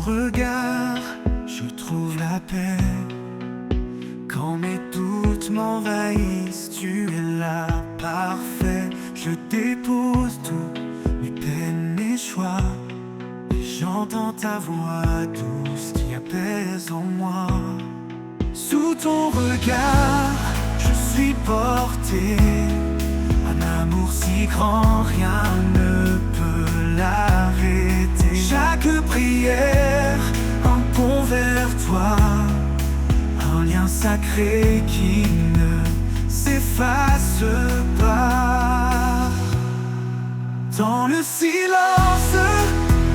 regard, je trouve la paix. Quand mes doutes m'envahissent, tu es là, parfait. Je dépose tout, mes peines, mes choix, et j'entends ta voix douce qui apaise en moi. Sous ton regard, je suis porté. Un amour si grand, rien ne peut l'arrêter. Chaque prière, un pont vers toi, un lien sacré qui ne s'efface pas. Dans le silence,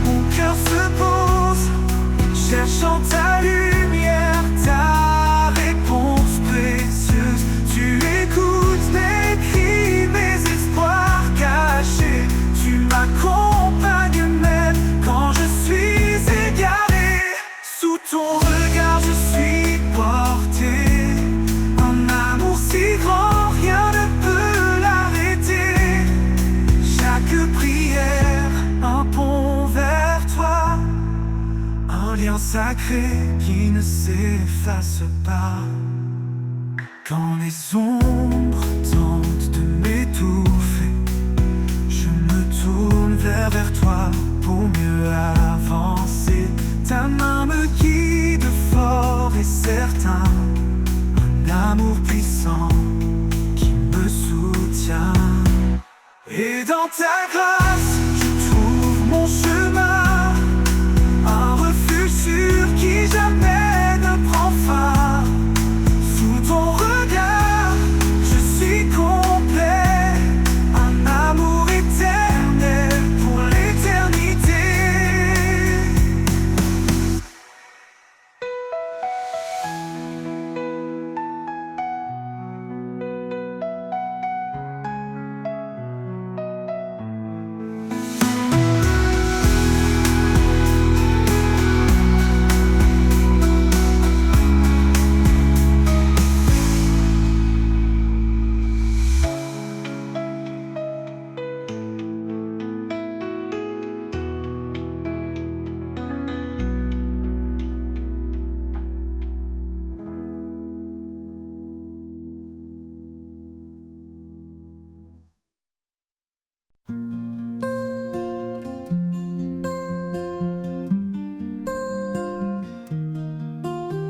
mon cœur se pose, cherchant ta lumière, ta réponse précieuse. Tu écoutes mes cris, mes espoirs cachés. Tu m'accompagnes même quand je suis égaré. Sous ton regard je suis porté. Un amour si grand, rien ne peut l'arrêter. Chaque prière, un pont vers toi, un lien sacré qui ne s'efface pas. Quand les ombres tentent de m'étouffer, je me tourne vers toi pour mieux avancer. Ta main me guide fort et certain, un amour puissant qui me soutient. Et dans ta grâce, je trouve mon chemin, un refuge sûr qui jamais ne prend fin. Sous ton regard, je suis complet, un amour éternel pour l'éternité.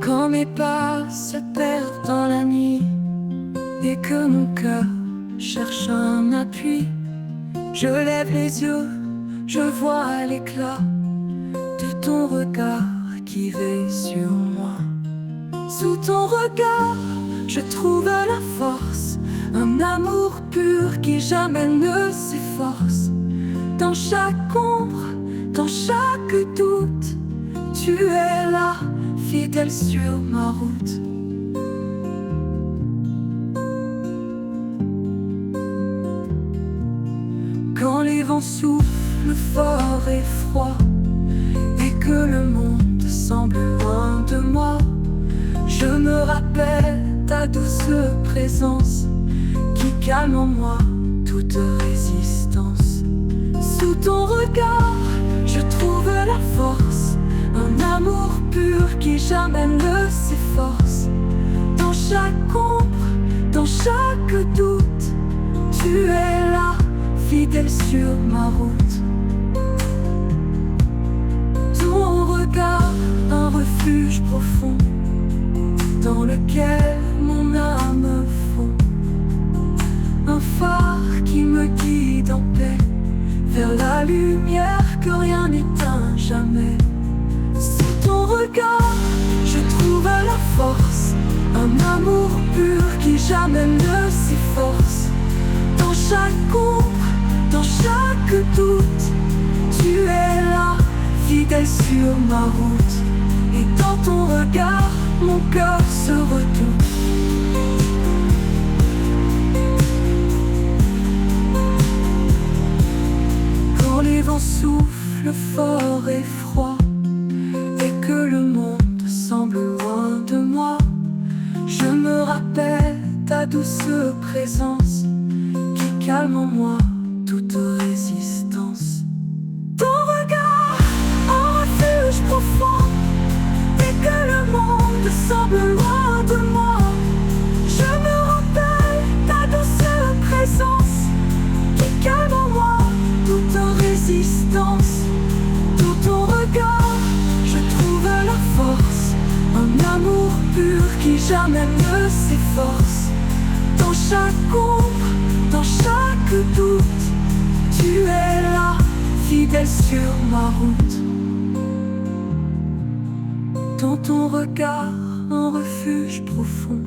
Quand mes pas se perdent dans la nuit et que mon cœur cherche un appui, je lève les yeux, je vois l'éclat de ton regard qui veille sur moi. Sous ton regard, je trouve la force, un amour pur qui jamais ne s'efforce. Dans chaque ombre, dans chaque doute, tu es là, fidèle sur ma route. Quand les vents soufflent fort et froid et que le monde semble loin de moi, je me rappelle ta douce présence qui calme en moi toute résistance. Sous ton regard, je trouve la force, un amour pur qui jamais ne s'efforce. Dans chaque ombre, dans chaque doute, tu es là, fidèle sur ma route. Ton regard, un refuge profond dans lequel mon âme fond, un phare qui me guide en paix vers la lumière que rien n'éteint jamais. Sous ton regard, je trouve la force, un amour pur qui jamais ne s'efforce. Dans chaque ombre, dans chaque doute, tu es là, fidèle sur ma route. Et dans ton regard, mon cœur se redoute. Quand les vents soufflent fort et froid et que le monde semble loin de moi, je me rappelle ta douce présence qui calme en moi toute résistance. Ton regard, un refuge profond m'amène ses forces. Dans chaque ombre, dans chaque doute, tu es là, fidèle sur ma route. Dans ton regard, un refuge profond.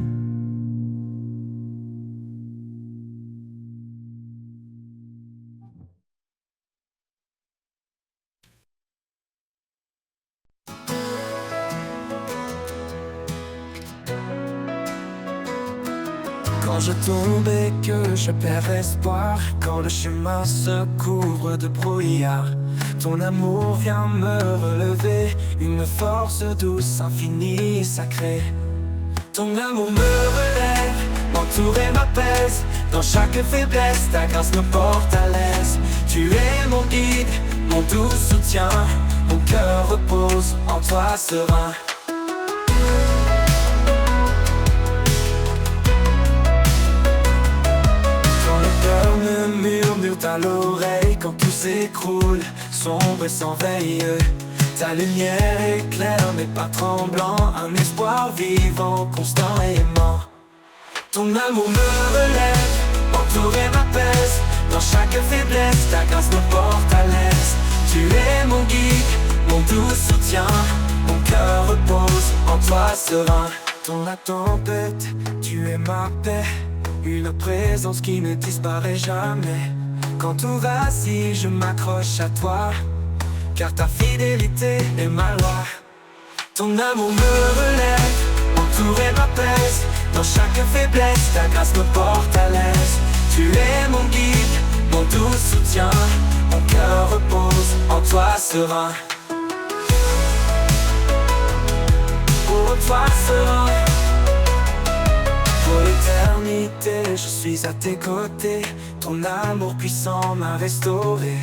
Quand je tombe et que je perds espoir, quand le chemin se couvre de brouillard, ton amour vient me relever, une force douce, infinie et sacrée. Ton amour me relève, m'entoure et m'apaise. Dans chaque faiblesse, ta grâce me porte à l'aise. Tu es mon guide, mon doux soutien. Mon cœur repose en toi serein. Murmure à l'oreille quand tout s'écroule, sombre et sans veille. Ta lumière éclaire mais pas tremblant, un espoir vivant, constant et aimant. Ton amour me relève, m'entoure et m'apaise. Dans chaque faiblesse, ta grâce me porte à l'aise. Tu es mon guide, mon doux soutien. Mon cœur repose en toi serein. Dans la tempête, tu es ma paix. Une présence qui ne disparaît jamais. Quand tout vacille, je m'accroche à toi, car ta fidélité est ma loi. Ton amour me relève, m'entoure et m'apaise. Dans chaque faiblesse, ta grâce me porte à l'aise. Tu es mon guide, mon doux soutien. Mon cœur repose en toi serein. Pour toi serein. Pour l'éternité, je suis à tes côtés. Ton amour puissant m'a restauré.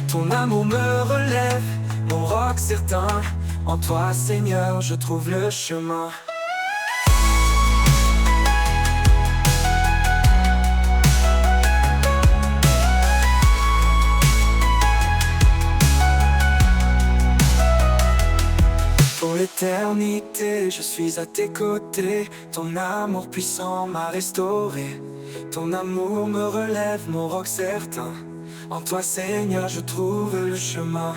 Ton amour me relève, mon roc certain. En toi, Seigneur, je trouve le chemin. Pour l'éternité, je suis à tes côtés. Ton amour puissant m'a restauré. Ton amour me relève, mon roc certain. En toi, Seigneur, je trouve le chemin.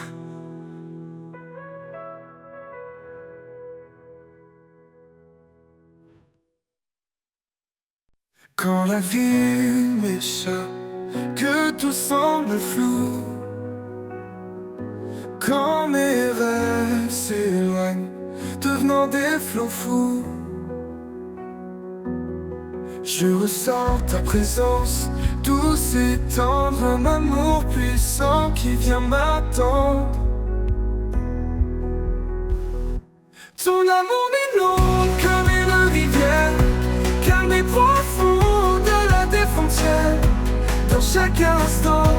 Quand la vie m'échappe, que tout semble flou, quand mes rêves s'éloignent, devenant des flots fous, je ressens ta présence, douce et tendre, un amour puissant qui vient m'attendre. Ton amour m'inonde comme une rivière, calme et profond au-delà des frontières. Dans chaque instant,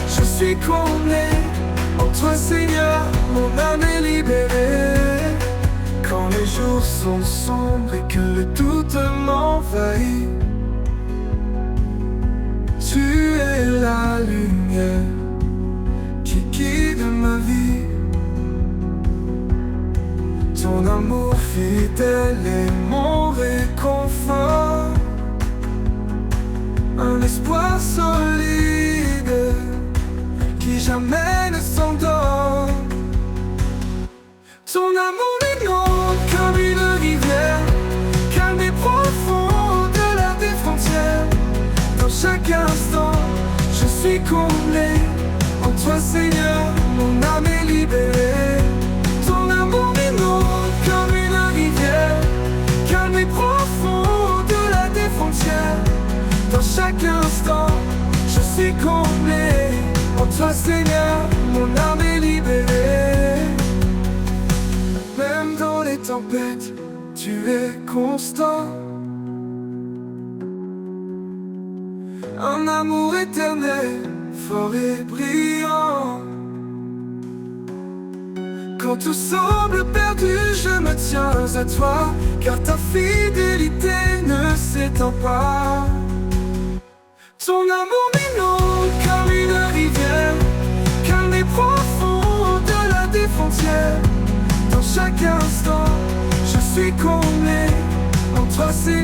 je suis comblé. En toi, Seigneur, mon âme est libérée. Quand les jours sont sombres et que le doute m'envahit, tu es la lumière qui guide ma vie. Ton amour fidèle est mon réconfort, un espoir solide qui jamais ne s'endort. Ton amour m'inonde comme une rivière, calme et profond au-delà des frontières. Dans chaque instant, je suis comblé. En toi, Seigneur, mon âme est libérée. Ton amour m'inonde comme une rivière, calme et profond au-delà des frontières. Dans chaque instant, je suis comblé. En toi, Seigneur, mon âme est libérée. Même dans les tempêtes, tu es constant. Un amour éternel, fort et brillant. Quand tout semble perdu, je me tiens à toi, car ta fidélité ne s'étend pas. Ton amour m'inonde comme une rivière, calme et profond au-delà des frontières. Dans chaque instant, je suis comblé. En toi, c'est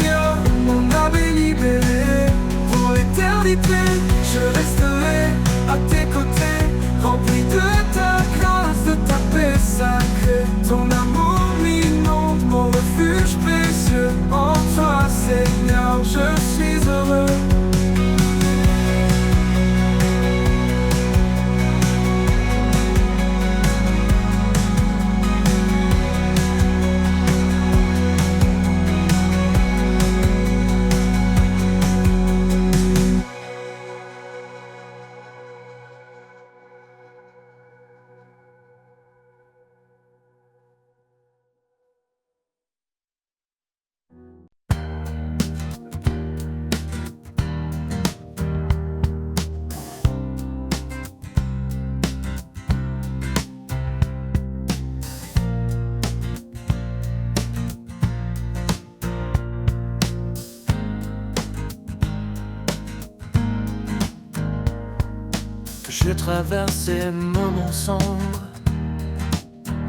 travers ces moments sombres,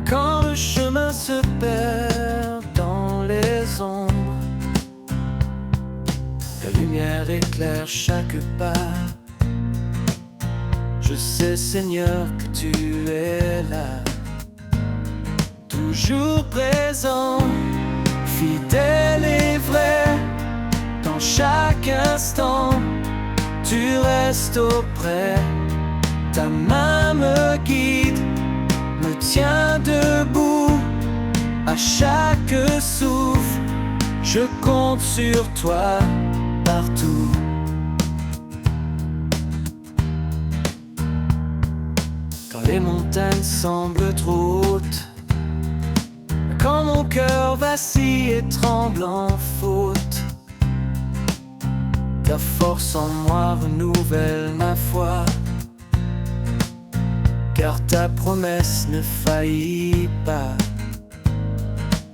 quand le chemin se perd dans les ombres. Ta lumière éclaire chaque pas. Je sais, Seigneur, que tu es là, toujours présent, fidèle et vrai. Dans chaque instant, tu restes auprès. Ta main me guide, me tient debout. À chaque souffle, je compte sur toi partout. Quand les montagnes semblent trop hautes, quand mon cœur vacille et tremble en faute, ta force en moi renouvelle ma foi, car ta promesse ne faillit pas.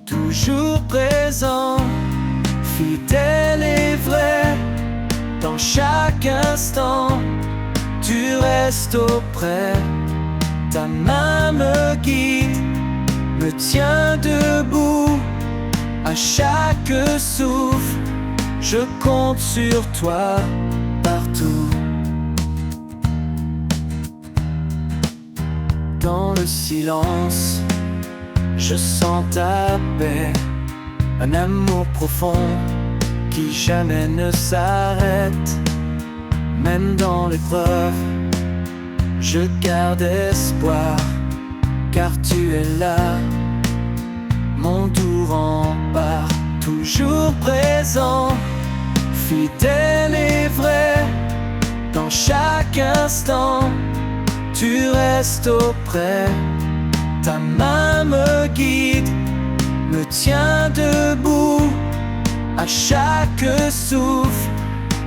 Toujours présent, fidèle et vrai, dans chaque instant, tu restes auprès. Ta main me guide, me tient debout. À chaque souffle, je compte sur toi partout. Dans le silence, je sens ta paix, un amour profond qui jamais ne s'arrête. Même dans l'épreuve, je garde espoir, car tu es là, mon doux rempart. Toujours présent, fidèle et vrai, dans chaque instant, tu restes auprès. Ta main me guide, me tient debout. À chaque souffle,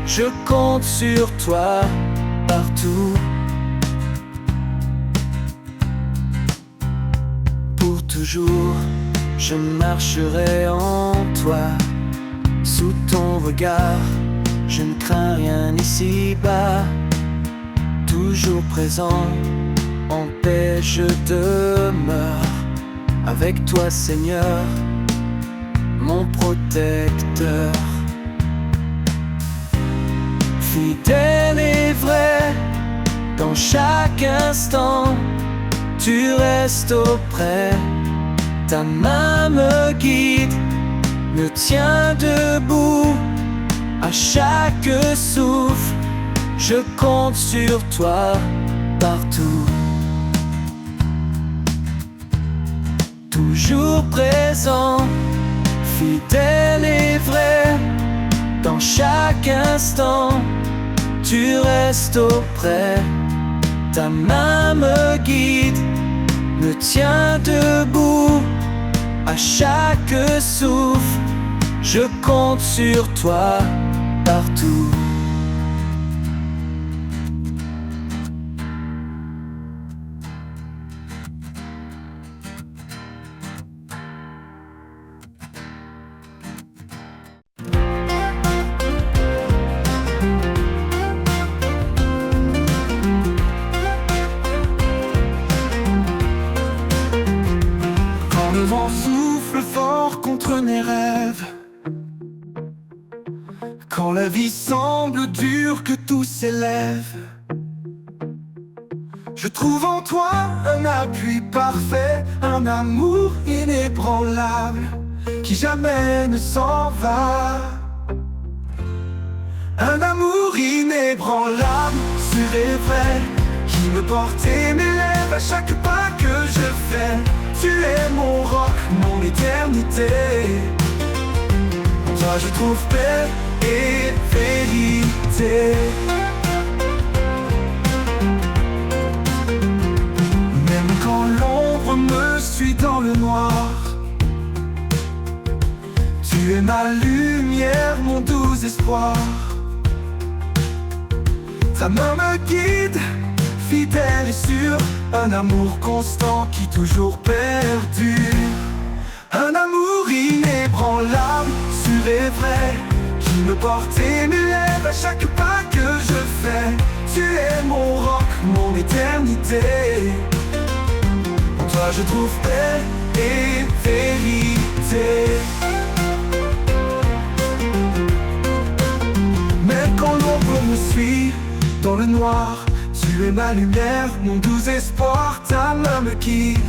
je compte sur toi partout. Pour toujours, je marcherai en toi. Sous ton regard, je ne crains rien ici-bas. Toujours présent, en paix je demeure. Avec toi, Seigneur, mon protecteur. Fidèle et vrai, dans chaque instant, tu restes auprès. Ta main me guide, me tient debout. À chaque souffle, je compte sur toi partout. Toujours présent, fidèle et vrai, dans chaque instant, tu restes auprès. Ta main me guide, me tient debout. À chaque souffle, je compte sur toi partout. Le vent souffle fort contre mes rêves, quand la vie semble dure, que tout s'élève, je trouve en toi un appui parfait, un amour inébranlable qui jamais ne s'en va. Un amour inébranlable, sûr et vrai, qui me porte et m'élève à chaque pas que je fais. Tu es mon roc, mon éternité. En toi je trouve paix et vérité. Même quand l'ombre me suit dans le noir, tu es ma lumière, mon doux espoir. Ta main me guide, fidèle et sûr, un amour constant qui toujours perdure. Un amour inébranlable, sûr et vrai, qui me porte et m'élève à chaque pas que je fais. Tu es mon roc, mon éternité. En toi je trouve paix et vérité. Même quand l'ombre me suit dans le noir, tu es ma lumière, mon doux espoir. Ta main me guide,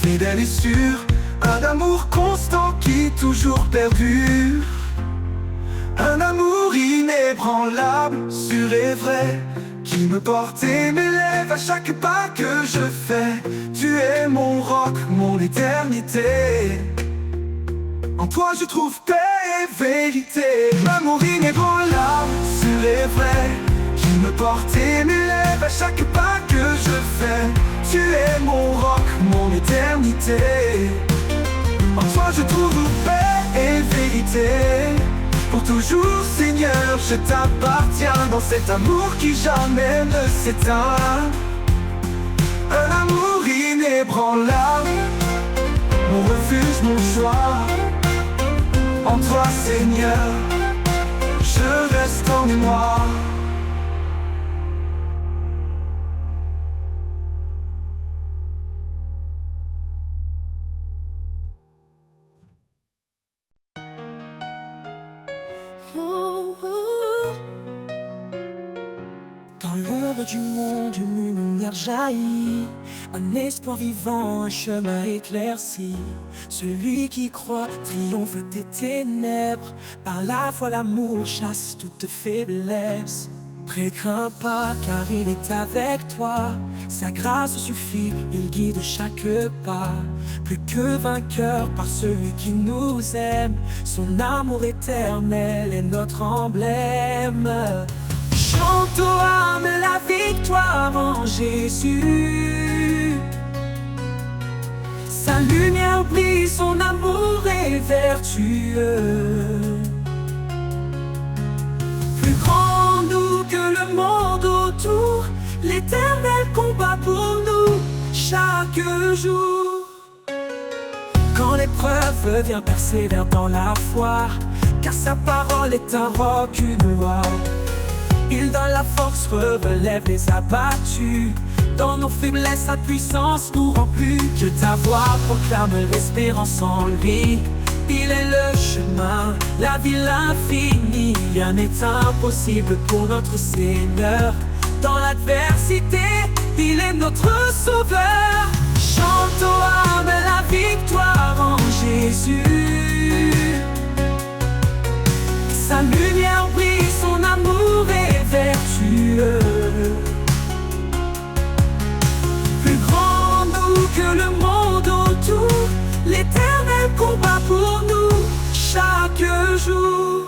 fidèle et sûr, un amour constant qui toujours perdure. Un amour inébranlable, sûr et vrai, qui me porte et m'élève à chaque pas que je fais. Tu es mon roc, mon éternité. En toi je trouve paix et vérité. L'amour inébranlable, sûr et vrai, qui me porte et m'élève à chaque pas que je fais. Tu es mon roc, mon éternité. En toi je trouve paix et vérité. Pour toujours Seigneur, je t'appartiens dans cet amour qui jamais ne s'éteint. Un amour inébranlable, mon refuge, mon choix. En toi Seigneur, je reste en mémoire. Dans l'ombre du monde, une lumière jaillit, un espoir vivant, un chemin éclairci. Celui qui croit triomphe des ténèbres, par la foi l'amour chasse toute faiblesse. Crains pas car il est avec toi, sa grâce suffit, il guide chaque pas. Plus que vainqueur par celui qui nous aime, son amour éternel est notre emblème. Chante aux âmes la victoire en Jésus. Sa lumière brille, son amour est vertueux. Plus grand nous que le monde autour, l'Éternel combat pour nous chaque jour. Quand l'épreuve vient, persévère dans la foi, car sa parole est un roc, une loi. Il donne la force, relève les abattus. Dans nos faiblesses, sa puissance nous rend plus. Que ta voix proclame l'espérance en lui. Il est le chemin, la vie, l'infini. Rien n'est impossible pour notre Seigneur. Dans l'adversité, il est notre sauveur. Chante aux âmes la victoire en Jésus. Sa lumière brille, son amour est vertueux. Plus grand nous que le monde autour, l'Éternel combat pour nous chaque jour.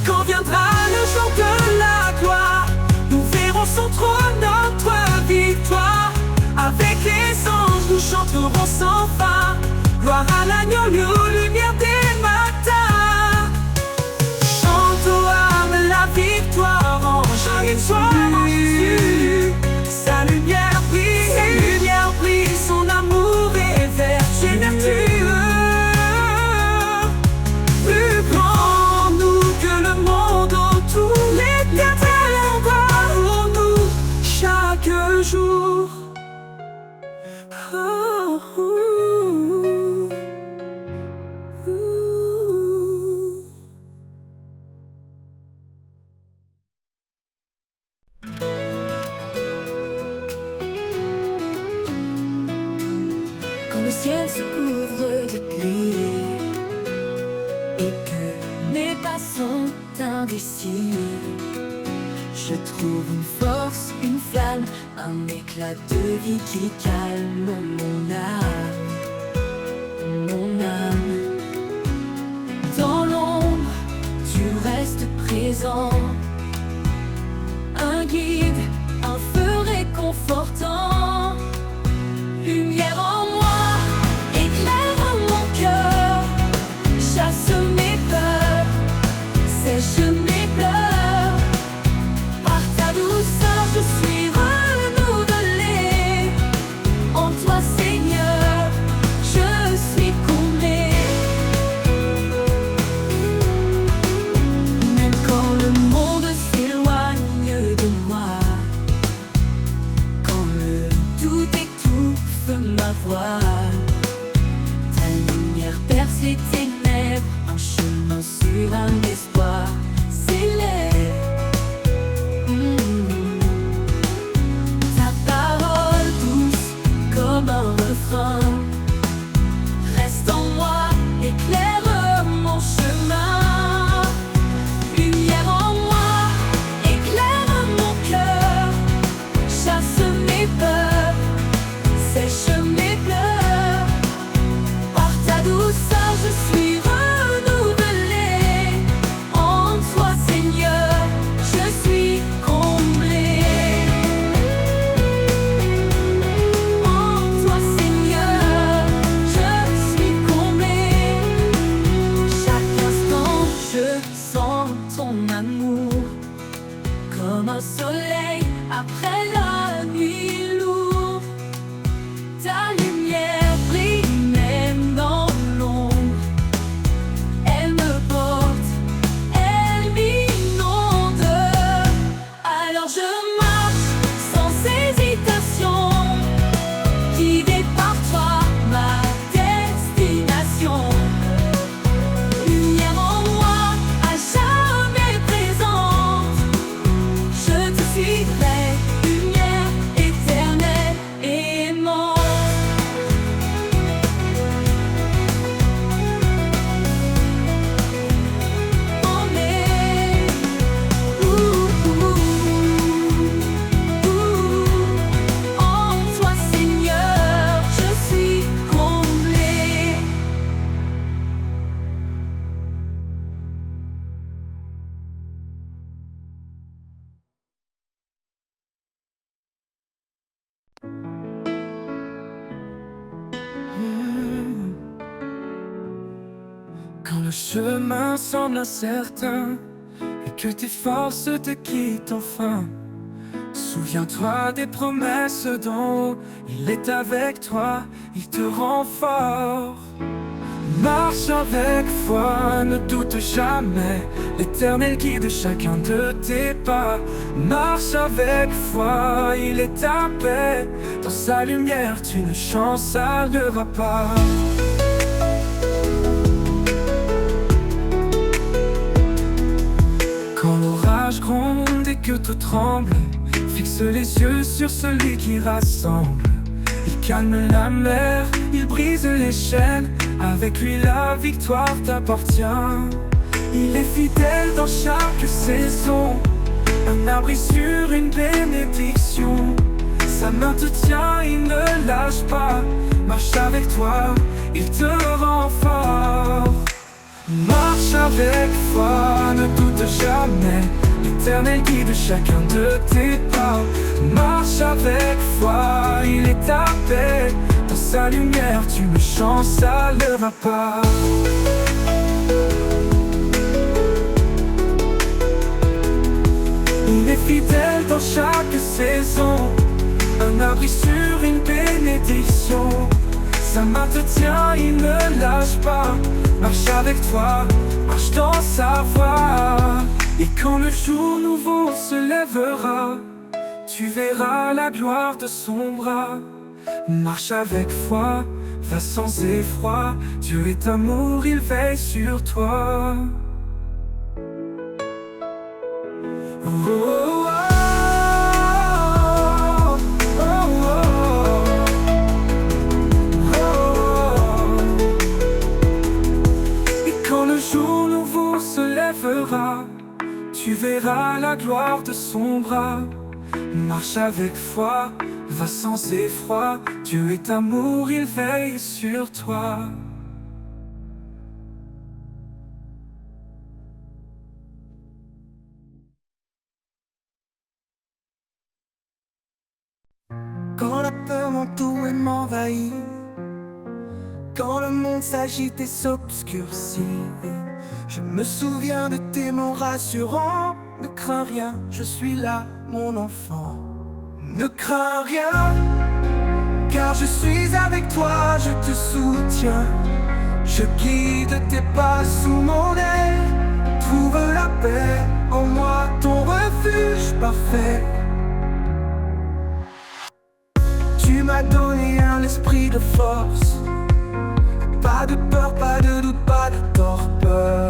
Quand viendra le jour de la gloire, nous verrons son trône, notre victoire. Avec les anges, nous chanterons sans fin. Gloire à l'agneau, lumière des matins. Chante aux âmes la victoire en Jésus. Sa lumière brille, son amour est vertueux. Plus grand nous que le monde autour, l'Éternel combat pour nous chaque jour. Oh, Quand le ciel se couvre de pluie et que mes pas sont indécis, je trouve une force, une flamme, un éclat de vie qui calme mon âme, mon âme. Dans l'ombre, tu restes présent, un guide, un feu réconfortant, lumière en moi, éclaire mon cœur, chasse mes peurs, sèche mes pleurs. Par ta douceur, je suis renouvelée. En toi, Seigneur, je suis comblée. Même comme un soleil après la nuit lourde. Ta lumière brille même dans l'ombre. Elle me porte, elle m'inonde. Alors je marche sans hésitation, guidée par toi, ma destination. Lumière en moi, à jamais présente. Je te suivrai, lumière éternelle, aimante. Emmenez, en toi Seigneur, je suis comblée. Quand le chemin semble incertain et que tes forces te quittent enfin, souviens-toi des promesses d'en haut. Il est avec toi, il te rend fort. Marche avec foi, ne doute jamais. L'Éternel guide chacun de tes pas. Marche avec foi, il est ta paix. Dans sa lumière, tu ne chancelleras pas. Quand l'orage gronde et que tout tremble, fixe les yeux sur celui qui rassemble. Il calme la mer, il brise les chaînes. Avec lui la victoire t'appartient. Il est fidèle dans chaque saison, un abri sur une bénédiction. Sa main te tient, il ne lâche pas. Marche avec toi, il te rend fort. Marche avec foi, ne doute jamais. L'Éternel guide chacun de tes pas. Marche avec foi, il est ta paix. Dans sa lumière, tu ne chancelleras pas. Il est fidèle dans chaque saison, un abri sur une bénédiction. Sa main te tient, il ne lâche pas. Marche avec toi, marche dans sa voie. Et quand le jour nouveau se lèvera, tu verras la gloire de son bras. Marche avec foi, va sans effroi. Dieu est amour, il veille sur toi. Oh, oh, oh. Et quand le jour nouveau se lèvera, tu verras la gloire de son bras. Marche avec foi, va sans effroi. Dieu est amour, il veille sur toi. Quand la peur m'entoure et m'envahit, quand le monde s'agite et s'obscurcit, je me souviens de tes mots rassurants. Ne crains rien, je suis là, mon enfant. Ne crains rien, car je suis avec toi, je te soutiens. Je guide tes pas sous mon aile. Trouve la paix en moi, ton refuge parfait. Tu m'as donné un esprit de force. Pas de peur, pas de doute, pas de torpeur.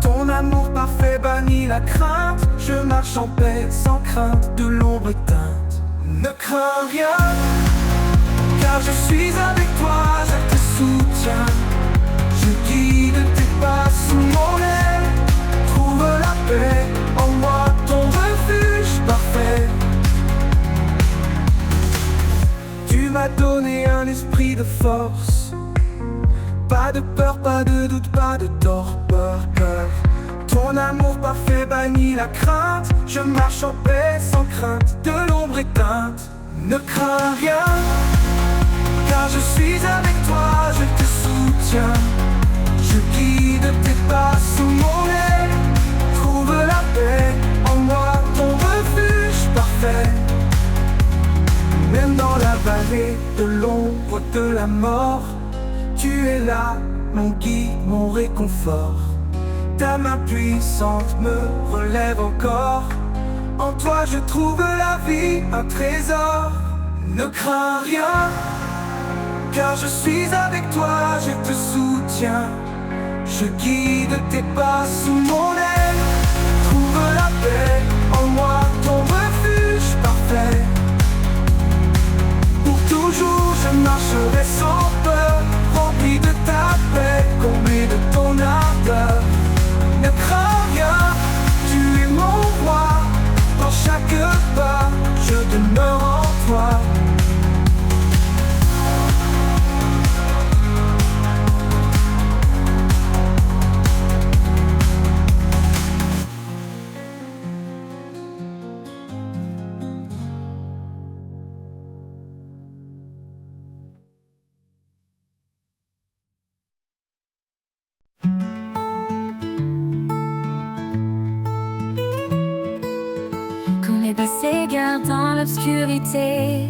Ton amour parfait bannit la crainte. Je marche en paix sans crainte de l'ombre éteinte. Ne crains rien, car je suis avec toi, je te soutiens. Je guide tes pas sous mon aile. Trouve la paix en moi, ton refuge parfait. Tu m'as donné un esprit de force. Pas de peur, pas de doute, pas de torpeur. Ton amour parfait bannit la crainte. Je marche en paix sans crainte de l'ombre éteinte. Ne crains rien, car je suis avec toi, je te soutiens. Je guide tes pas sous mon aile. Trouve la paix paix, en moi ton refuge parfait. Même dans la vallée de l'ombre de la mort, tu es là, mon guide, mon réconfort. Ta main puissante me relève encore. En toi je trouve la vie, un trésor. Ne crains rien, car je suis avec toi, je te soutiens. Je guide tes pas sous mon aile. Trouve la paix, en moi ton refuge parfait. Pour toujours je marcherai sans peur, rempli de ta paix, comblé de ton ardeur. Ne crains rien, tu es mon roi. Dans chaque pas, je demeure en toi. S'égare dans l'obscurité,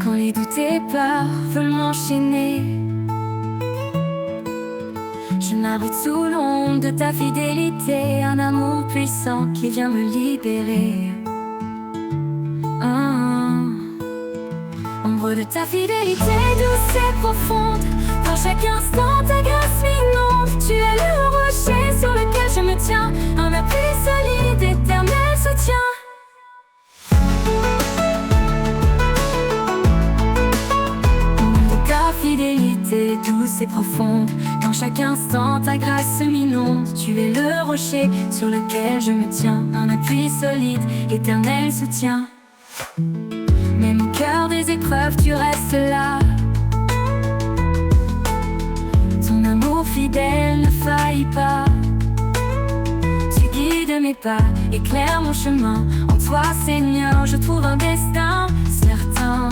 quand les doutes et peurs veulent m'enchaîner, je m'abrite sous l'ombre de ta fidélité, un amour puissant qui vient me libérer. Ombre de ta fidélité douce et profonde, dans chaque instant ta grâce m'inonde. Tu es le rocher sur lequel je me tiens, un appui solide, éternel soutien. Ombre de ta fidélité douce et profonde, dans chaque instant ta grâce m'inonde. Tu es le rocher sur lequel je me tiens, un appui solide, éternel soutien. Même au cœur des épreuves tu restes là. Ton amour fidèle ne faillit pas. Tu guides mes pas, éclaires mon chemin. En toi Seigneur je trouve un destin certain.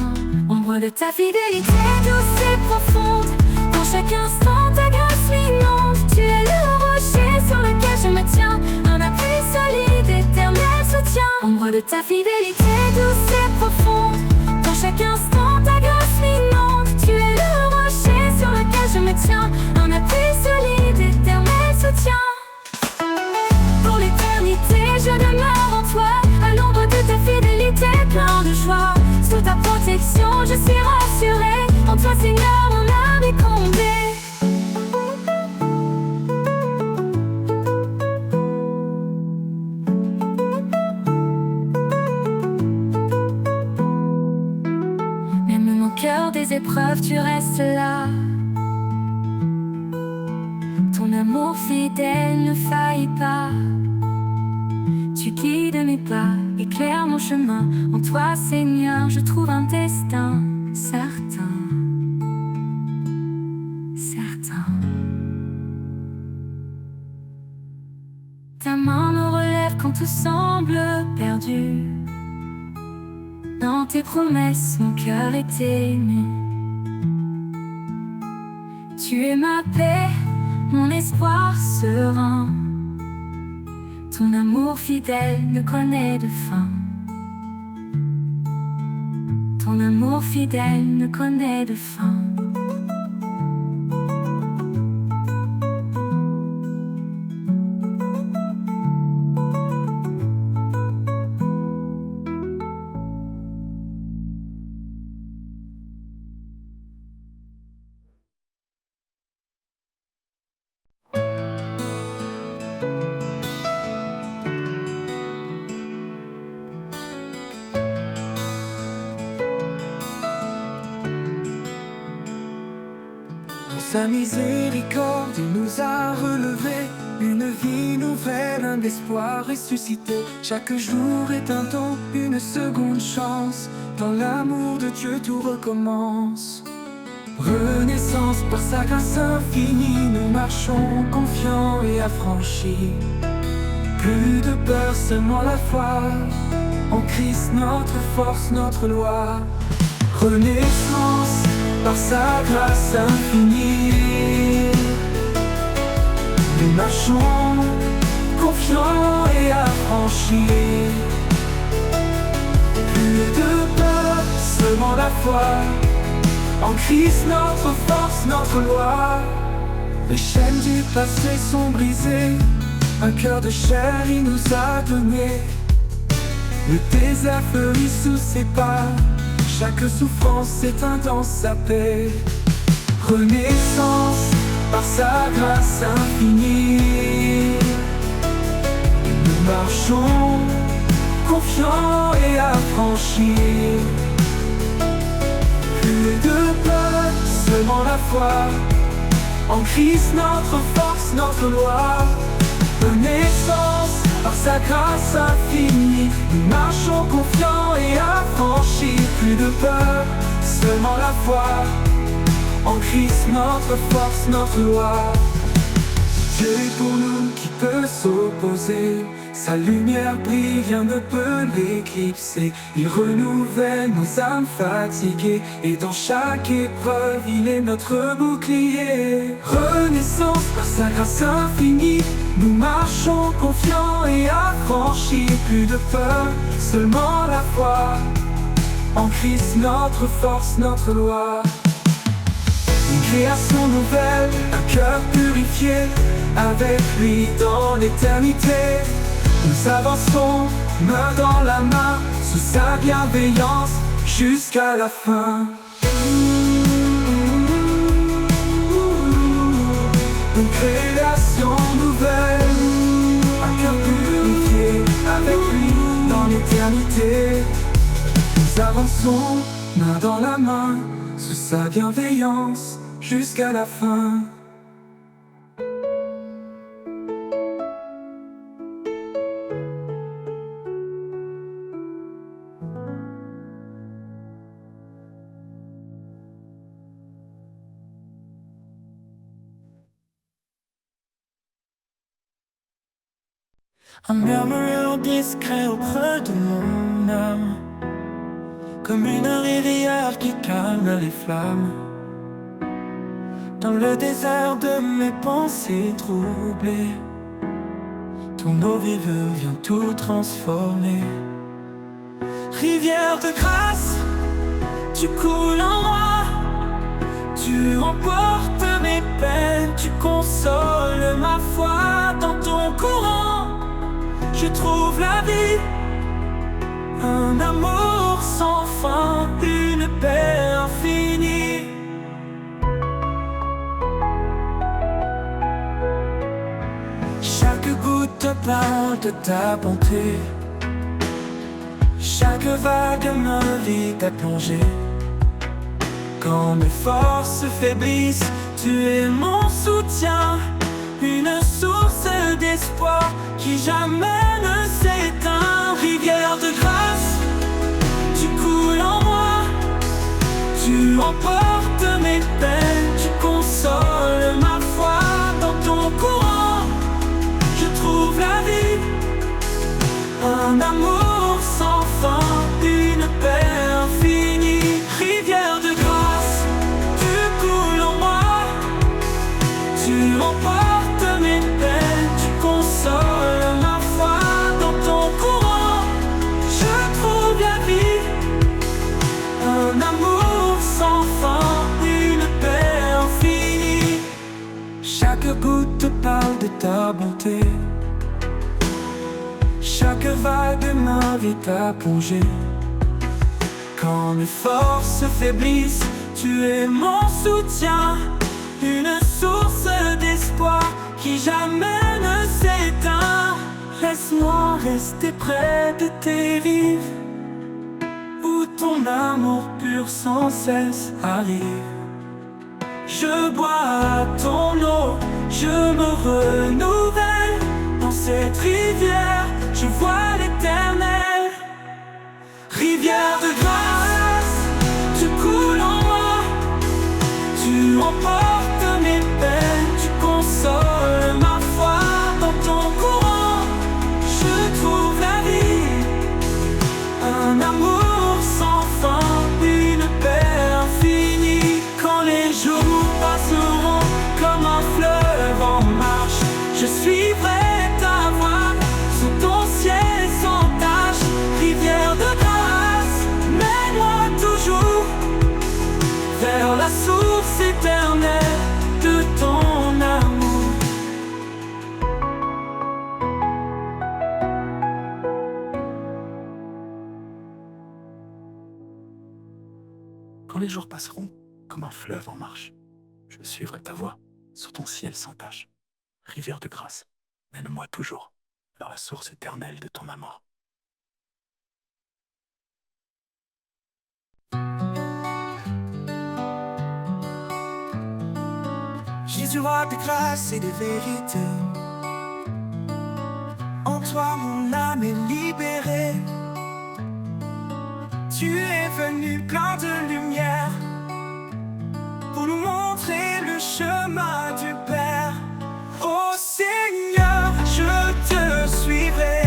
Ombre de ta fidélité douce et profonde, dans chaque instant ta grâce m'inonde. Tu es le rocher sur lequel je me tiens, un appui solide, éternel soutien. Ombre de ta fidélité douce et profonde, dans chaque instant ta grâce m'inonde. Tu es le rocher sur lequel je me tiens, un appui solide, éternel soutien. Pour l'éternité je demeure en toi, à l'ombre de ta fidélité plein de joie. Sous ta protection je suis rassuré, en toi Seigneur mon âme est comblée. Des épreuves tu restes là. Ton amour fidèle ne faillit pas. Tu guides mes pas, éclaires mon chemin. En toi Seigneur je trouve un destin certain. Certain. Ta main me relève quand tout semble perdu. Dans tes promesses, mon cœur est ému. Tu es ma paix, mon espoir serein. Ton amour fidèle ne connaît de fin. Ton amour fidèle ne connaît de fin. Sa miséricorde il nous a relevés, une vie nouvelle, un espoir ressuscité. Chaque jour est un don, une seconde chance. Dans l'amour de Dieu tout recommence. Renaissance par sa grâce infinie, nous marchons confiants et affranchis. Plus de peur, seulement la foi, en Christ notre force, notre loi. Renaissance par sa grâce infinie, nous marchons confiant et affranchi. Plus de peur, seulement la foi. En Christ notre force, notre loi. Les chaînes du passé sont brisées. Un cœur de chair il nous a donné. Le désert fleurit sous ses pas. Chaque souffrance éteint dans sa paix. Renaissance par sa grâce infinie. Nous marchons confiants et affranchis. Plus de peur, seulement la foi. En Christ notre force, notre loi. Renaissance par sa grâce infinie. Nous marchons confiants et affranchis. Plus de peur, seulement la foi. En Christ notre force, notre loi. Dieu est pour nous, qui peut s'opposer? Sa lumière brille, rien ne peut l'éclipser. Il renouvelle nos âmes fatiguées. Et dans chaque épreuve, il est notre bouclier. Renaissance par sa grâce infinie. Nous marchons confiants et affranchis. Plus de peur, seulement la foi. En Christ notre force, notre loi. Une création nouvelle, un cœur purifié. Avec lui dans l'éternité. Nous avançons, main dans la main, sous sa bienveillance, jusqu'à la fin. Une création nouvelle, un cœur purifié, avec lui dans l'éternité. Nous avançons, main dans la main, sous sa bienveillance, jusqu'à la fin. Un murmure discret au creux de mon âme, comme une rivière qui calme les flammes. Dans le désert de mes pensées troublées, ton eau vive vient tout transformer. Rivière de grâce, tu coules en moi. Tu emportes mes peines, tu consoles ma foi. Dans ton courant, je trouve la vie, un amour sans fin, une paix infinie. Chaque goutte parle de ta bonté. Chaque vague m'invite à plonger. Quand mes forces faiblissent, tu es mon soutien. Une source d'espoir qui jamais ne s'éteint. Rivière de grâce, tu coules en moi. Tu emportes mes peines, tu consoles ma foi. Dans ton courant, je trouve la vie, un amour sans fin, une paix infinie. Rivière de grâce, tu coules en moi. Tu emportes mes peines, tu consoles ma foi. Dans ton courant, je trouve la vie, un amour sans fin, une paix infinie. Chaque goutte parle de ta bonté. Chaque vague m'invite à plonger. Quand mes forces faiblissent, tu es mon soutien. Une source d'espoir qui jamais ne s'éteint. Laisse-moi rester près de tes rives, où ton amour pur sans cesse arrive. Je bois ton eau, je me renouvelle. Dans cette rivière, je vois l'éternel. Rivière de grâce, tu coules en moi. Tu emportes mes peines, tu consoles ma foi. Dans ton courant, je trouve la vie, un amour sans fin, une paix infinie. Quand les jours passeront comme un fleuve en marche, je suivrai ta voie. les jours passeront, comme un fleuve en marche, je suivrai ta voie sur ton ciel sans tache. Rivière de grâce, mène-moi toujours vers la source éternelle de ton amour. Jésus, roi de grâce et de vérité, en toi mon âme est libérée. Tu es venu plein de lumière pour nous montrer le chemin du Père. Ô Seigneur, je te suivrai,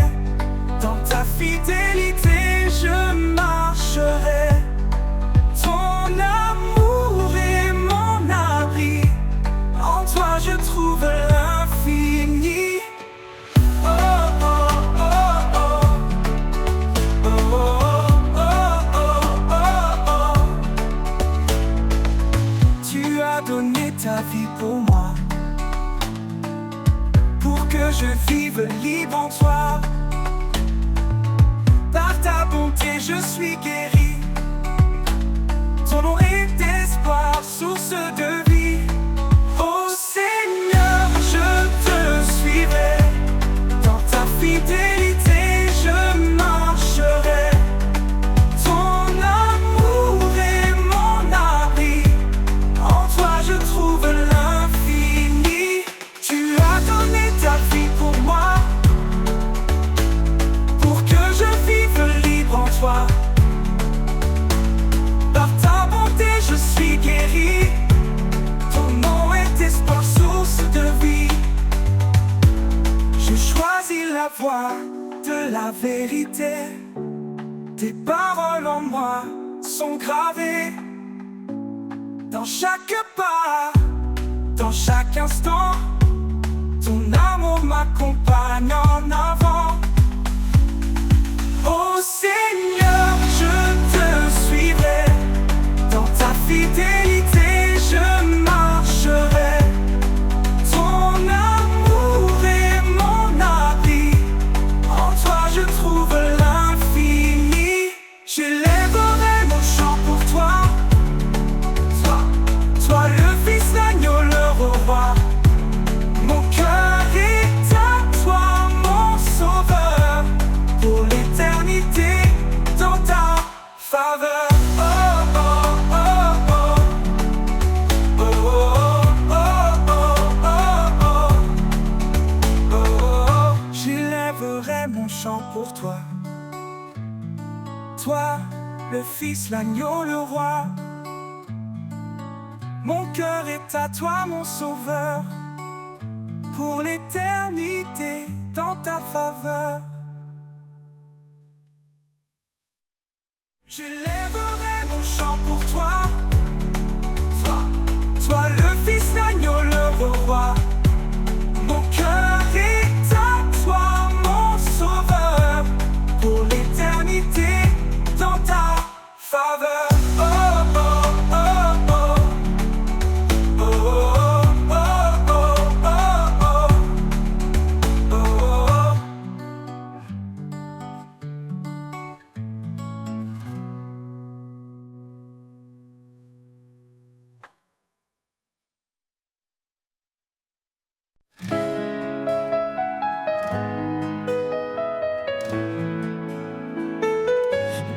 dans ta fidélité je marcherai. Ton amour est mon abri, en toi je trouve l'infini. Oh, oh, oh, oh. Oh, oh, oh, oh, oh. Tu as donné ta vie pour moi, pour que je vive libre en toi. Par ta bonté je suis guéri, ton nom est espoir, source de vie. Ô Seigneur, je te suivrai, dans ta fidélité je marcherai. Ton amour est mon abri, en toi je trouve l'infini. Tu as donné ta vie pour moi, pour que je vive libre en toi. Par ta bonté je suis guéri, ton nom est espoir, source de vie. Je choisis la voie de la vérité, tes paroles en moi sont gravées. Dans chaque pas, dans chaque instant, ton amour m'accompagne en avant. Ô Seigneur, je te suivrai, dans ta fidélité je marcherai. Ton amour est mon abri, en toi je trouve l'infini. J'élèverai mon chant pour toi, toi le Fils, l'agneau, le roi. Mon cœur est à toi, mon sauveur, pour l'éternité dans ta faveur. Oh, oh, oh, oh. Oh, oh, oh, oh, oh, oh. Oh, j'élèverai mon chant pour toi, toi, le Fils, l'agneau, le roi. Mon cœur est à toi, mon sauveur, pour l'éternité dans ta faveur. J'élèverai mon chant pour toi, toi le Fils, l'agneau, le roi. Mon cœur est à toi, mon sauveur, pour l'éternité dans ta faveur. Oh, oh, oh, oh. Oh, oh, oh, oh, oh, oh.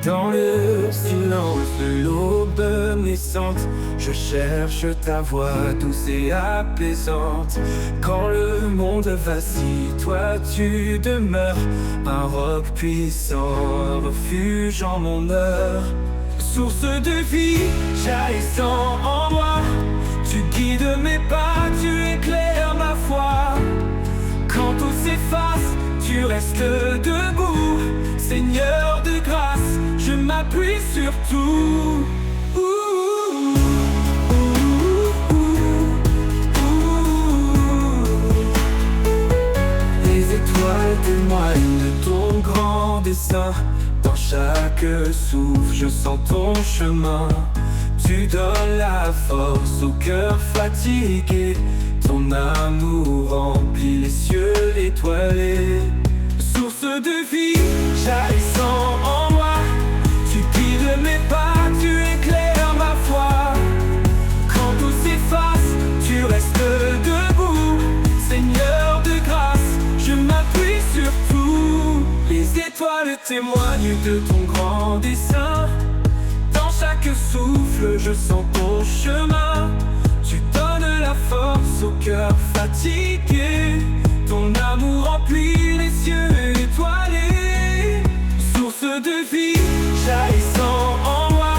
Dans le silence de l'aube naissante, je cherche ta voix douce et apaisante. Quand le monde vacille, toi tu demeures, un roc puissant, un refuge en mon heure. Source de vie, jaillissant en moi, tu guides mes pas, tu éclaires ma foi. Quand tout s'efface, tu restes debout, Seigneur de grâce, je m'appuie sur tout. Les étoiles témoignent de ton grand dessein. Dans chaque souffle, je sens ton chemin. Tu donnes la force au cœur fatigué. Ton amour remplit les cieux étoilés. Source de vie, jaillissant en moi, tu guides mes pas, tu éclaires ma foi. étoiles témoignent de ton grand dessein. Dans chaque souffle, je sens ton chemin. Tu donnes la force au cœur fatigué. Ton amour remplit les cieux étoilés. Source de vie, jaillissant en moi.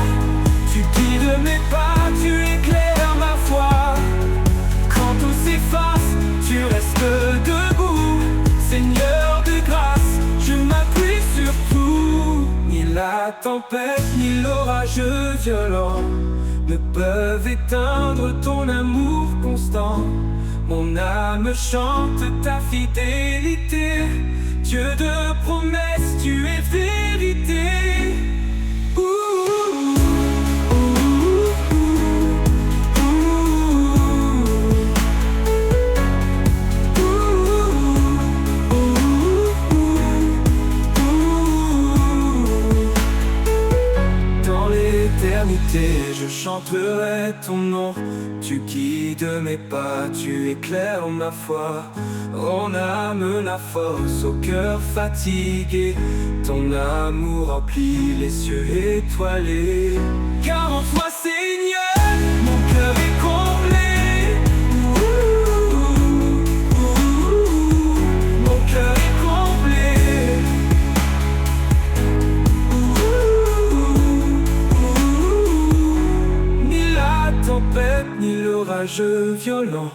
Tu guides mes pas, tu éclaires ma foi. Quand tout s'efface, tu restes debout. Seigneur de grâce, je m'appuie sur tout. Ni la tempête, ni l'orage violent ne peuvent éteindre ton amour constant. Mon âme chante ta fidélité. Dieu de promesses, tu es vérité. Je chanterai ton nom. Tu guides mes pas, tu éclaires ma foi. On âme la force au cœur fatigué. Ton amour remplit les cieux étoilés. Car en toi, Seigneur, mon cœur est comblé. Mon cœur est comblé. Ni l'orage violent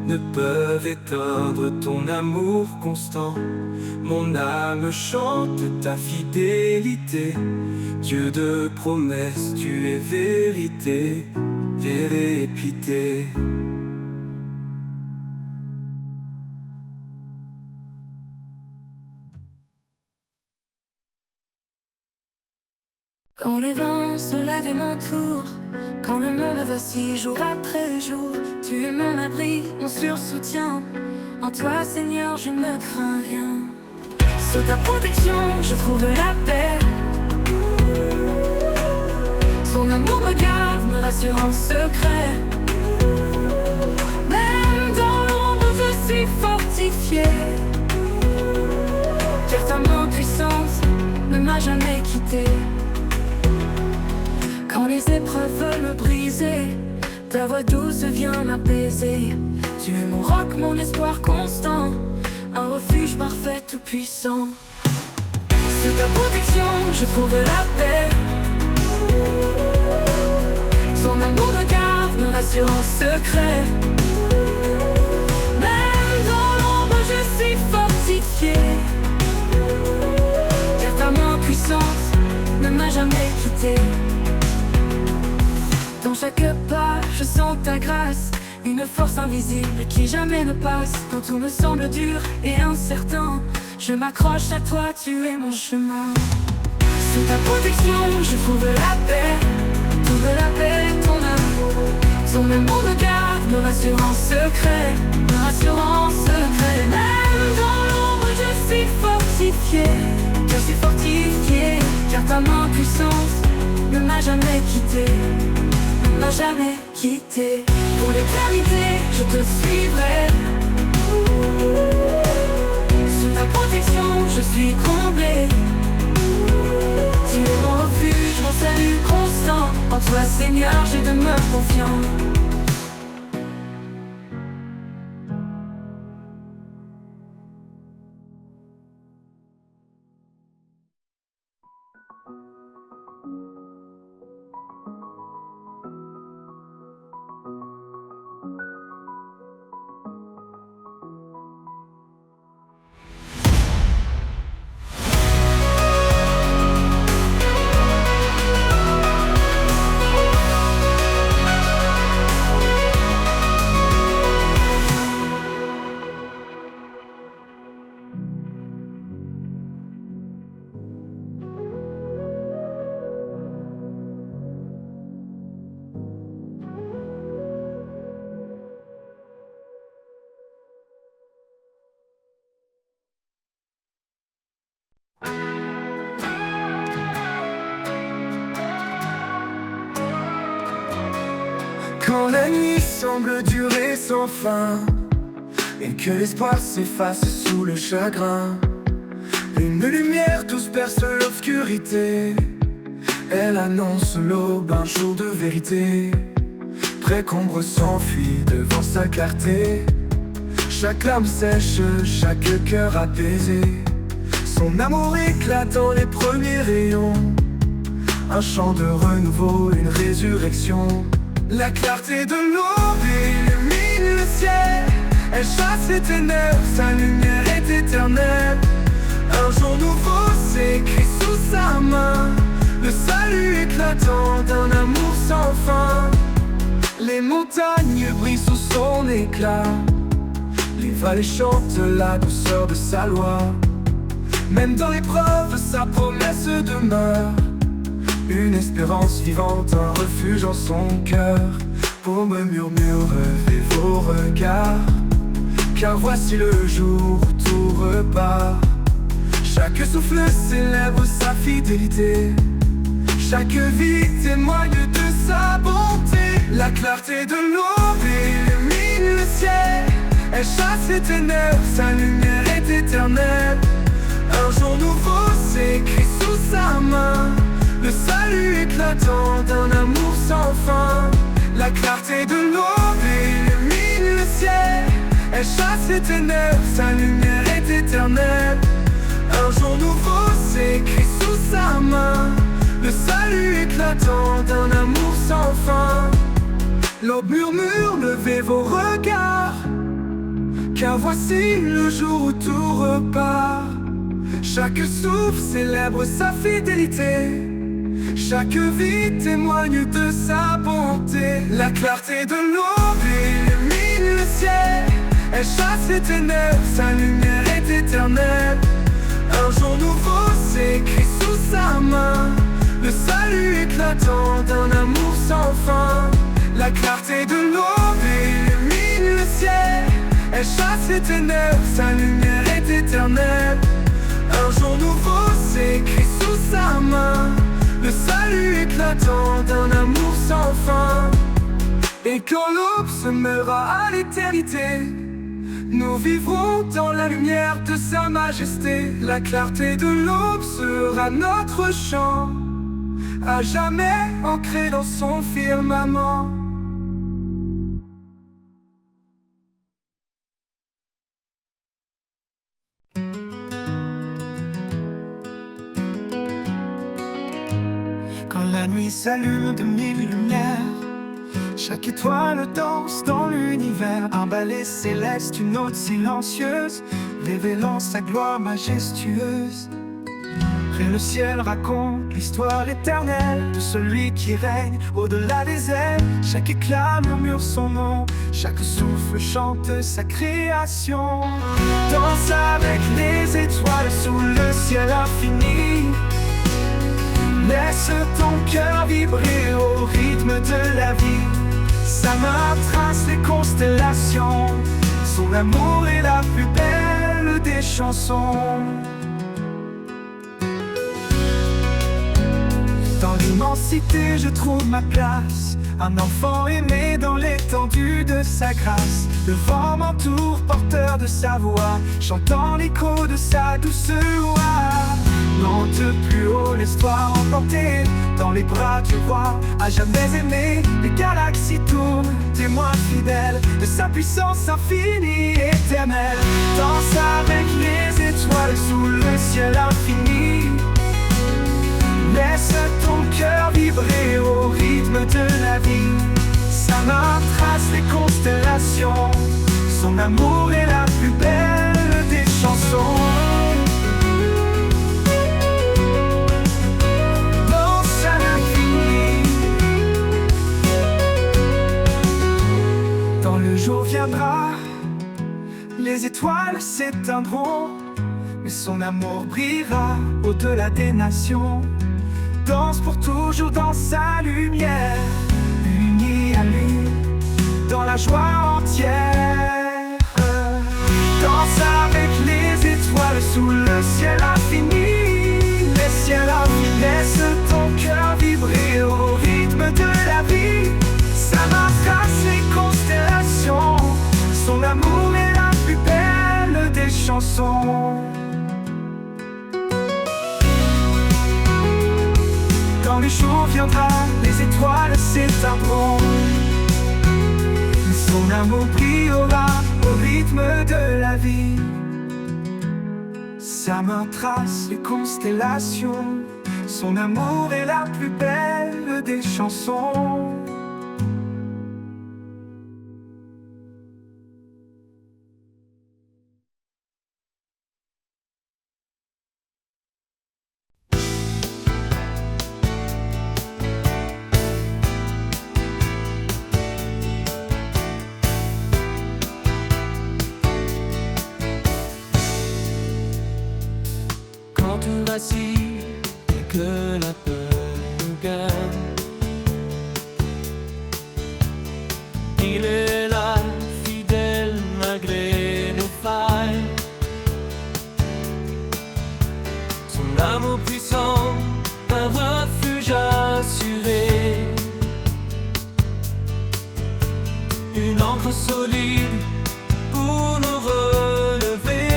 ne peuvent éteindre ton amour constant. Mon âme chante ta fidélité. Dieu de promesses, tu es vérité, vérité. Quand les vents se lèvent et m'entourent, quand le monde vacille jour après jour, tu es mon abri, mon sûr soutien. En toi, Seigneur, je ne crains rien. Sous ta protection, je trouve la paix. Son amour me garde, me rassure en secret. Même dans l'ombre, je suis fortifié. Car ta main puissante ne m'a jamais quitté. Quand les épreuves veulent me briser, ta voix douce vient m'apaiser. Tu es mon roc, mon espoir constant, un refuge parfait tout puissant. Sous ta protection, je trouve la paix. Son amour me garde, me rassure en secret. Même dans l'ombre, je suis fortifié. Car ta main puissante ne m'a jamais quitté. Dans chaque pas, je sens ta grâce, une force invisible qui jamais ne passe. Quand tout me semble dur et incertain, je m'accroche à toi, tu es mon chemin. Sous ta protection, je trouve la paix. Trouve la paix, ton amour. Son amour me garde, me rassure en secret. Me rassure en secret. Même dans l'ombre, je suis fortifié. Je suis fortifié, car ta main puissante ne m'a jamais quitté. Ne m'a jamais quitté. Pour l'éternité, je te suivrai. Sous ta protection, je suis comblé. Tu es mon refuge, mon salut constant. En toi, Seigneur, j'ai demeure confiant. Quand la nuit semble durer sans fin et que l'espoir s'efface sous le chagrin, Une lumière douce perce l'obscurité. Elle annonce l'aube, un jour de vérité. Près qu'ombre s'enfuit devant sa clarté. Chaque âme sèche, chaque cœur apaisé. Son amour éclate dans les premiers rayons. Un chant de renouveau, une résurrection. La clarté de l'aube illumine le ciel. Elle chasse les ténèbres, sa lumière est éternelle. Un jour nouveau s'écrit sous sa main. Le salut éclatant d'un amour sans fin. Les montagnes brillent sous son éclat. Les vallées chantent la douceur de sa loi. Même dans l'épreuve, sa promesse demeure. Une espérance vivante, un refuge en son cœur. Pour me murmurer vos regards. Car voici le jour où tout repart. Chaque souffle célèbre sa fidélité. Chaque vie témoigne de sa bonté. La clarté de l'aube illumine le ciel. Elle chasse les ténèbres, sa lumière est éternelle. Un jour nouveau s'écrit sous sa main. Le salut éclatant d'un amour sans fin. La clarté de l'aube illumine le ciel. Elle chasse les ténèbres, sa lumière est éternelle. Un jour nouveau s'écrit sous sa main. Le salut éclatant d'un amour sans fin. L'aube murmure, levez vos regards. Car voici le jour où tout repart. Chaque souffle célèbre sa fidélité. Chaque vie témoigne de sa bonté. La clarté de l'aube illumine le ciel. Elle chasse les ténèbres, sa lumière est éternelle. Un jour nouveau s'écrit sous sa main. Le salut éclatant d'un amour sans fin. La clarté de l'aube illumine le ciel. Elle chasse les ténèbres, sa lumière est éternelle. Un jour nouveau s'écrit sous sa main. Le salut éclatant d'un amour sans fin. Et quand l'aube se mêlera à l'éternité, nous vivrons dans la lumière de sa majesté. La clarté de l'aube sera notre chant, à jamais ancré dans son firmament. Quand la nuit s'allume de mille lumières, chaque étoile danse dans l'univers. Un ballet céleste, une note silencieuse, révélant sa gloire majestueuse. Et le ciel raconte l'histoire éternelle de celui qui règne au-delà des airs. Chaque éclat murmure son nom, chaque souffle chante sa création. Danse avec les étoiles sous le ciel infini. Laisse ton cœur vibrer au rythme de la vie. Sa main trace les constellations. Son amour est la plus belle des chansons. Dans l'immensité je trouve ma place. Un enfant aimé dans l'étendue de sa grâce. Le vent m'entoure, porteur de sa voix, chantant l'écho de sa douce voix. Monte plus haut, laisse-toi emporter dans les bras du roi, à jamais aimé. Les galaxies tournent, témoins fidèles de sa puissance infinie, éternelle. Danse avec les étoiles sous le ciel infini. Laisse ton cœur vibrer au rythme de la vie. Sa main trace les constellations. Son amour est la plus belle des chansons. Danse à l'infini. Quand le jour viendra, les étoiles s'éteindront, mais son amour brillera au-delà des nations. Danse pour toujours dans sa lumière, unis à lui, dans la joie entière. Danse avec les étoiles sous le ciel infini. Les ciels infinis, laisse ton cœur vibrer au rythme de la vie. Sa main trace les constellations. Son amour est la plus belle des chansons. Quand le jour viendra, les étoiles s'éteindront. Son amour brillera au rythme de la vie. Sa main trace les constellations. Son amour est la plus belle des chansons. Quand tout vacille et que la peur nous gagne, il est là, fidèle malgré nos failles. Son amour puissant, un refuge assuré, une encre solide pour nous relever.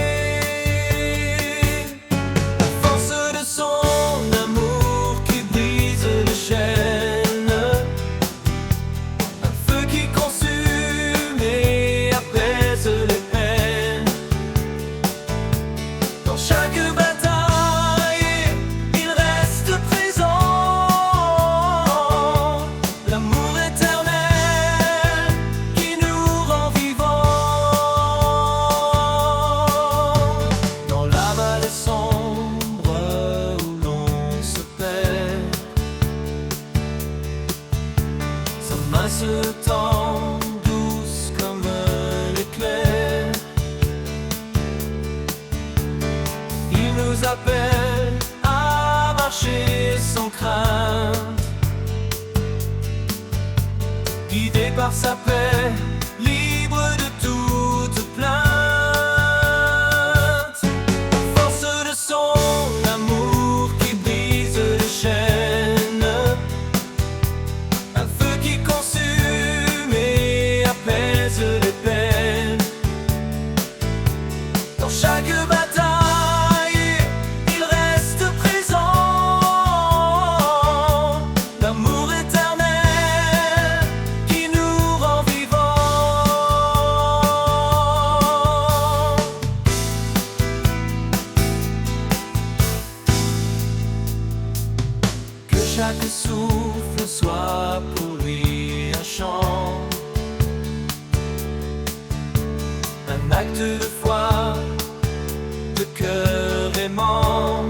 Se tend douce comme l'éclair. Il nous appelle à marcher sans crainte, guidé par sa paix, libre de toute plainte. Force de son amour qui brise les chaînes, un feu qui consume et apaise les peines. Dans chaque bataille, il reste présent, l'amour éternel qui nous rend vivants. Que chaque souffle soit pour lui un chant, un acte de foi, de cœur aimant.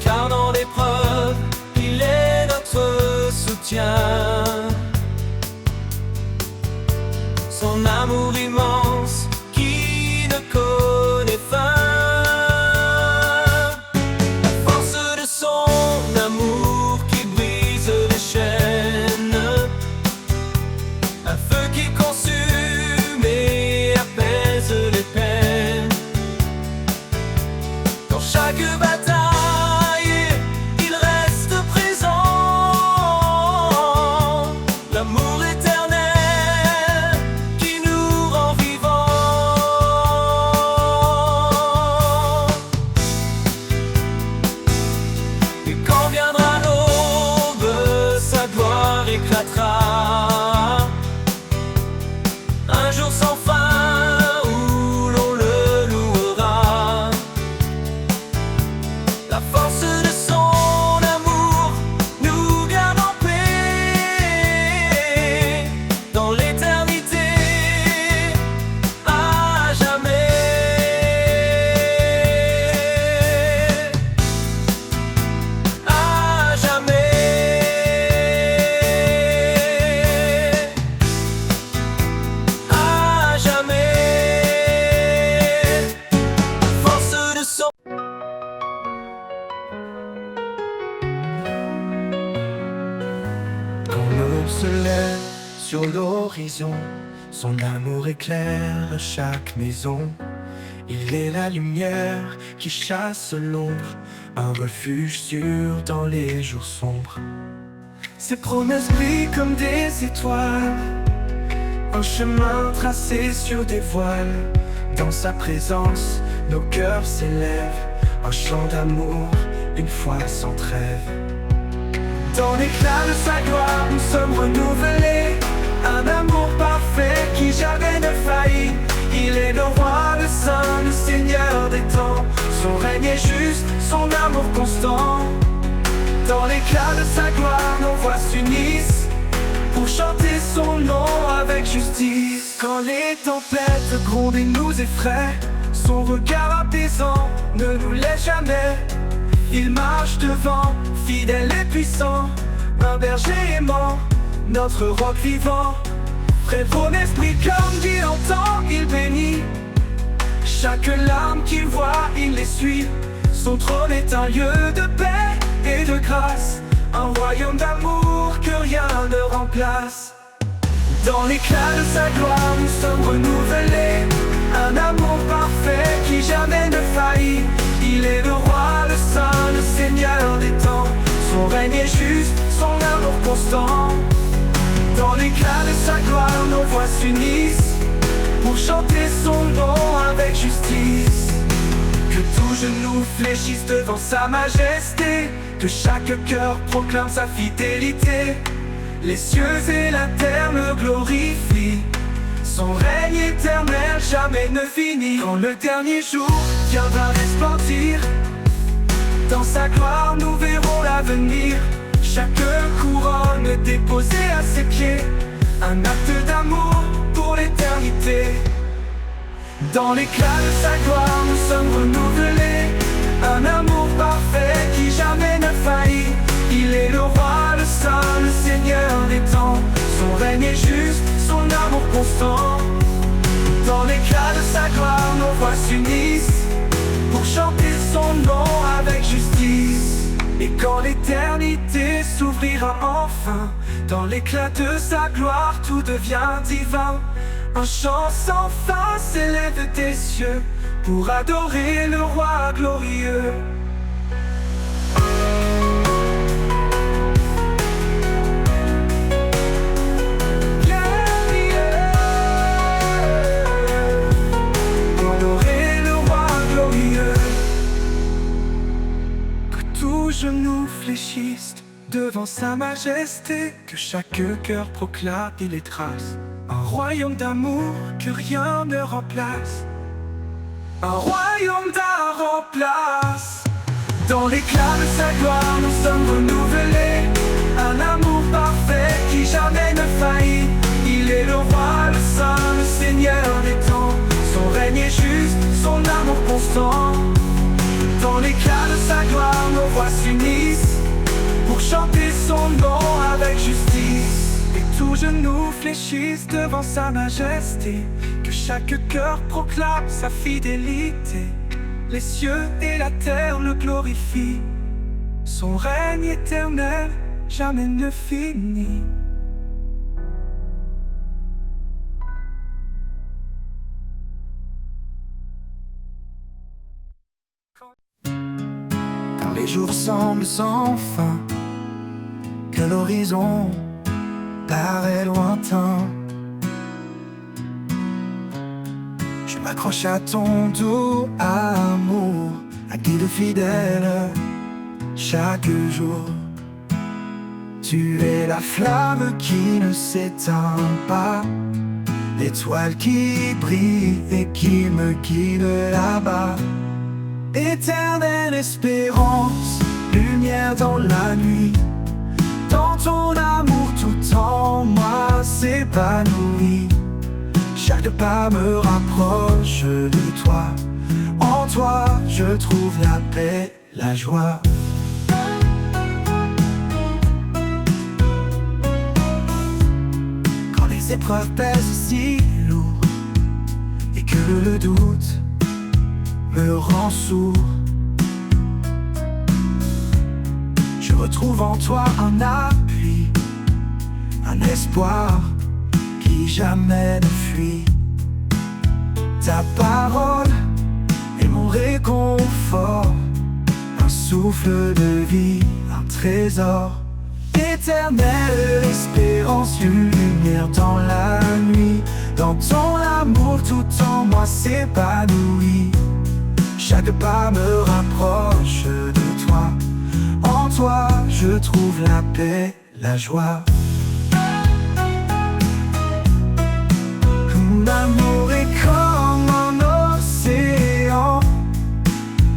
Car dans l'épreuve, il est notre soutien. Son amour immense qui ne connaît fin. Chaque bataille, il reste présent, l'amour éternel qui nous rend vivants. Et quand viendra l'aube, sa gloire éclatera, un jour sans fin. Se lève sur l'horizon, son amour éclaire chaque maison. Il est la lumière qui chasse l'ombre, un refuge sûr dans les jours sombres. Ses promesses brillent comme des étoiles, un chemin tracé sur des voiles. Dans sa présence, nos cœurs s'élèvent, un chant d'amour une foi sans trêve. Dans l'éclat de sa gloire, nous sommes renouvelés. Un amour parfait qui jamais ne faillit. Il est le roi, le saint, le seigneur des temps. Son règne est juste, son amour constant. Dans l'éclat de sa gloire, nos voix s'unissent pour chanter son nom avec justice. Quand les tempêtes grondent et nous effraient, son regard apaisant ne nous laisse jamais. Il marche devant, fidèle et puissant, un berger aimant, notre roc vivant. Prévaut l'esprit comme dit longtemps, il bénit chaque larme qu'il voit, il les suit. Son trône est un lieu de paix et de grâce, un royaume d'amour que rien ne remplace. Dans l'éclat de sa gloire, nous sommes renouvelés. Un amour parfait qui jamais ne faillit. Il est le roi, le saint, le seigneur des temps. Son règne est juste, son amour constant. Dans l'éclat de sa gloire, nos voix s'unissent pour chanter son nom avec justice. Que tout genou fléchisse devant sa majesté, que chaque cœur proclame sa fidélité. Les cieux et la terre le glorifient, son règne éternel jamais ne finit. Quand le dernier jour viendra resplendir, dans sa gloire nous verrons l'avenir. Chaque couronne déposée à ses pieds, un acte d'amour pour l'éternité. Dans l'éclat de sa gloire nous sommes renouvelés. Un amour parfait qui jamais ne faillit. Il est le roi, le saint, le seigneur des temps. Son règne est juste, son amour constant. Dans l'éclat de sa gloire nos voix s'unissent pour chanter son nom avec justice. Et quand l'éternité s'ouvrira enfin, dans l'éclat de sa gloire tout devient divin. Un chant sans fin s'élève des cieux pour adorer le roi glorieux. Adorer le roi glorieux. Que tout genou fléchisse devant sa majesté, que chaque cœur proclame et les trace. Un royaume d'amour que rien ne remplace. Un royaume d'amour remplace. Dans l'éclat de sa gloire nous sommes renouvelés. Un amour parfait qui jamais ne faillit. Il est le roi, le saint, le seigneur des temps. Son règne est juste, son amour constant. Dans l'éclat de sa gloire nos voix s'unissent pour chanter son nom avec justice. Et tout genou fléchisse devant sa majesté, que chaque cœur proclame sa fidélité. Les cieux et la terre le glorifient, son règne éternel jamais ne finit. Quand les jours semblent sans fin, que l'horizon paraît lointain, je m'accroche à ton doux amour, un guide fidèle chaque jour. Tu es la flamme qui ne s'éteint pas, l'étoile qui brille et qui me guide là-bas. Éternelle espérance, lumière dans la nuit, dans ton amour tout en moi s'épanouit. Chaque pas me rapproche de toi, en toi je trouve la paix, la joie. Quand les épreuves pèsent si lourd et que le doute me rend sourd, je retrouve en toi un appui, un espoir qui jamais ne fuit. Ta parole est mon réconfort, un souffle de vie, un trésor. Éternelle espérance, une lumière dans la nuit, dans ton amour tout en moi s'épanouit. Chaque pas me rapproche de toi, toi, je trouve la paix, la joie. L'amour est comme un océan,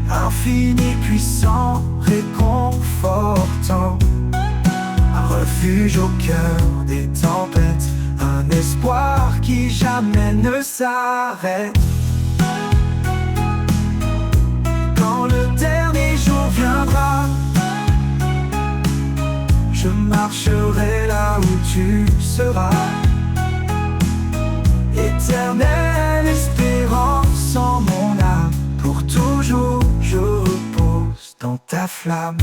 infini, puissant, réconfortant. Un refuge au cœur des tempêtes, un espoir qui jamais ne s'arrête. Quand le dernier jour viendra, je marcherai là où tu seras. Éternelle espérance en mon âme, pour toujours je repose dans ta flamme.